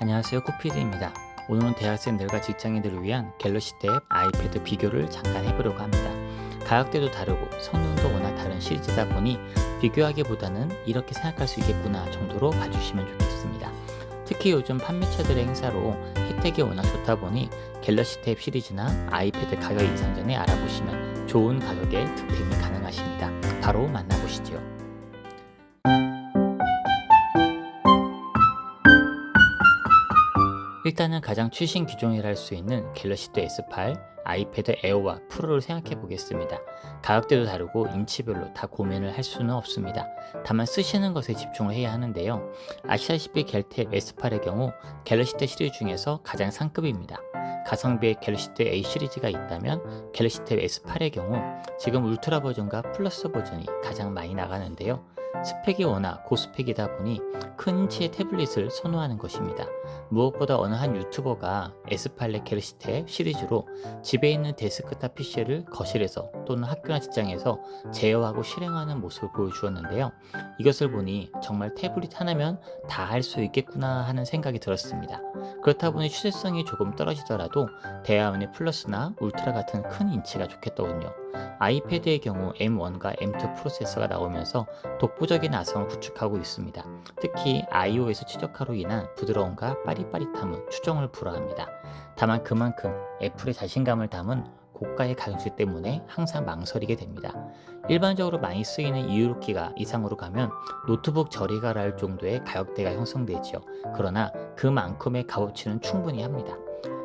안녕하세요, 코피디입니다. 오늘은 대학생들과 직장인들을 위한 갤럭시 탭 아이패드 비교를 잠깐 해보려고 합니다. 가격대도 다르고 성능도 워낙 다른 시리즈다 보니 비교하기보다는 이렇게 생각할 수 있겠구나 정도로 봐주시면 좋겠습니다. 특히 요즘 판매처들의 행사로 혜택이 워낙 좋다 보니 갤럭시 탭 시리즈나 아이패드 가격 인상 전에 알아보시면 좋은 가격에 득템이 가능하십니다. 바로 만나보시죠. 일단은 가장 최신 기종이라 할 수 있는 갤럭시 탭 S8, 아이패드 에어와 프로를 생각해 보겠습니다. 가격대도 다르고 인치별로 다 고민을 할 수는 없습니다. 다만 쓰시는 것에 집중을 해야 하는데요. 아시다시피 갤탭 S8의 경우 갤럭시 탭 시리즈 중에서 가장 상급입니다. 가성비의 갤럭시 탭 A 시리즈가 있다면 갤럭시 탭 S8의 경우 지금 울트라 버전과 플러스 버전이 가장 많이 나가는데요. 스펙이 워낙 고스펙이다 보니 큰 인치의 태블릿을 선호하는 것입니다. 무엇보다 어느 한 유튜버가 S8의 갤럭시 탭 시리즈로 집에 있는 데스크탑 PC를 거실에서 또는 학교나 직장에서 제어하고 실행하는 모습을 보여주었는데요. 이것을 보니 정말 태블릿 하나면 다 할 수 있겠구나 하는 생각이 들었습니다. 그렇다 보니 휴대성이 조금 떨어지더라도 대화원의 플러스나 울트라 같은 큰 인치가 좋겠더군요. 아이패드의 경우 M1과 M2 프로세서가 나오면서 독보적인 아성을 구축하고 있습니다. 특히 iOS 최적화로 인한 부드러움과 빠릿빠릿함은 추정을 불허합니다. 다만 그만큼 애플의 자신감을 담은 고가의 가격대 때문에 항상 망설이게 됩니다. 일반적으로 많이 쓰이는 2유로키가 이상으로 가면 노트북 저리가라 할 정도의 가격대가 형성되죠. 그러나 그만큼의 값어치는 충분히 합니다.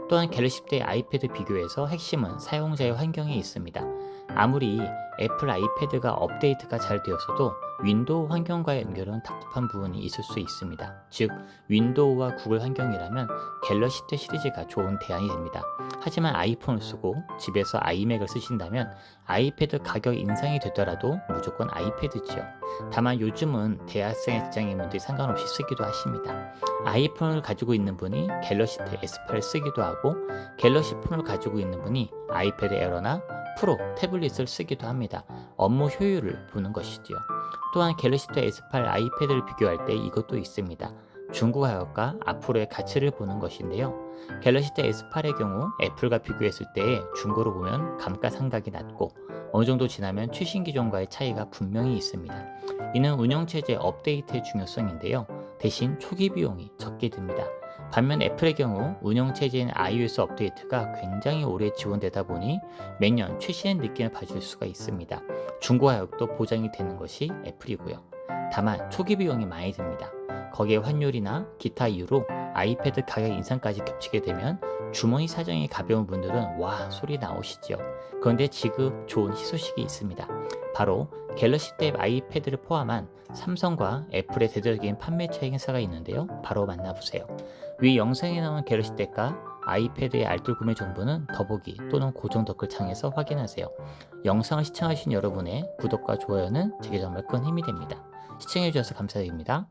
또한 갤럭시 탭 아이패드 비교에서 핵심은 사용자의 환경에 있습니다. 아무리 애플 아이패드가 업데이트가 잘 되었어도 윈도우 환경과의 연결은 답답한 부분이 있을 수 있습니다. 즉, 윈도우와 구글 환경이라면 갤럭시 탭 시리즈가 좋은 대안이 됩니다. 하지만 아이폰을 쓰고 집에서 아이맥을 쓰신다면 아이패드 가격 인상이 되더라도 무조건 아이패드지요. 다만 요즘은 대학생의 직장인분들이 상관없이 쓰기도 하십니다. 아이폰을 가지고 있는 분이 갤럭시 탭 S8을 쓰기도 하고 갤럭시 폰을 가지고 있는 분이 아이패드 에어나 프로 태블릿을 쓰기도 합니다. 업무 효율을 보는 것이지요. 또한 갤럭시 탭 S8 아이패드를 비교할 때 이것도 있습니다. 중고 가격과 앞으로의 가치를 보는 것인데요. 갤럭시 탭 S8의 경우 애플과 비교했을 때 중고로 보면 감가상각이 낮고 어느 정도 지나면 최신 기종과의 차이가 분명히 있습니다. 이는 운영체제 업데이트의 중요성인데요. 대신 초기 비용이 적게 듭니다. 반면 애플의 경우 운영체제인 iOS 업데이트가 굉장히 오래 지원되다 보니 매년 최신의 느낌을 받을 수가 있습니다. 중고 가격도 보장이 되는 것이 애플이고요. 다만 초기 비용이 많이 듭니다. 거기에 환율이나 기타 이유로 아이패드 가격 인상까지 겹치게 되면 주머니 사정이 가벼운 분들은 와 소리 나오시죠. 그런데 지금 좋은 희소식이 있습니다. 바로 갤럭시 탭 아이패드를 포함한 삼성과 애플의 대대적인 판매처 행사가 있는데요. 바로 만나보세요. 위 영상에 나온 갤럭시 탭과 아이패드의 알뜰 구매 정보는 더보기 또는 고정 댓글 창에서 확인하세요. 영상을 시청하신 여러분의 구독과 좋아요는 제게 정말 큰 힘이 됩니다. 시청해주셔서 감사드립니다.